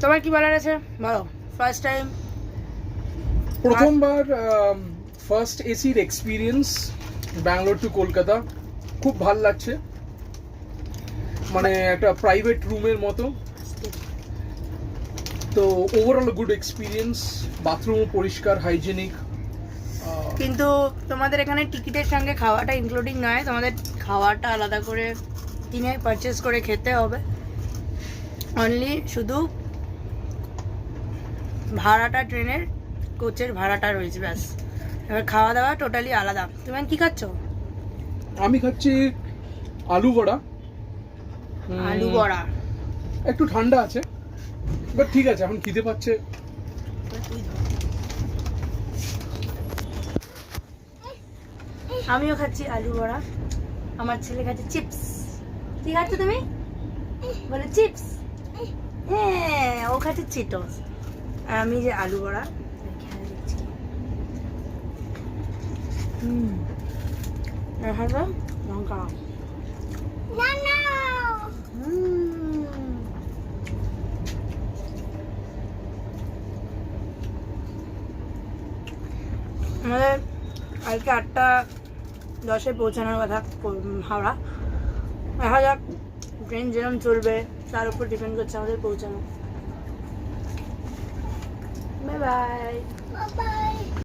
তোমার কি বলার আছে বলো? ফার্স্ট টাইম, প্রথমবার ফার্স্ট এসির এক্সপিরিয়েন্স ব্যাঙ্গালোর টু কলকাতা, খুব ভাল লাগছে। মানে একটা প্রাইভেট রুমের মতো। তো ওভারঅল গুড এক্সপিরিয়েন্স, বাথরুমও পরিষ্কার, হাইজেনিক। কিন্তু তোমাদের এখানে টিকিটের সঙ্গে খাওয়াটা ইনক্লুডিং নয়, তোমাদের খাওয়াটা আলাদা করে কিনে পারচেস করে খেতে হবে। অনলি শুধু ভাড়াটা, ট্রেনের কোচের ভাড়াটা রয়েছে ব্যাস। এবার খাওয়া দাওয়া টোটালি আলাদা। তুমি কি খাচ্ছ? আমি খাচ্ছি আলু বড়া। আলু বড়া। একটু ঠান্ডা আছে, বাট ঠিক আছে, এখন খিদে পাচ্ছে। আমিও খাচ্ছি আলু বড়া, আমার ছেলে খাচ্ছে চিপস। কি খাচ্ছ তুমি? বলে চিপস। হ্যাঁ, ও খাচ্ছে চিটোস। আর আমি যে আলু বড়া খেয়ে দিচ্ছি। হলো লঙ্কা। আমাদের কালকে 8:10 পৌঁছানোর কথা হাওড়া। দেখা যাক, ট্রেন যেরকম চলবে তার উপর ডিপেন্ড করছে আমাদের পৌঁছানো। Bye bye.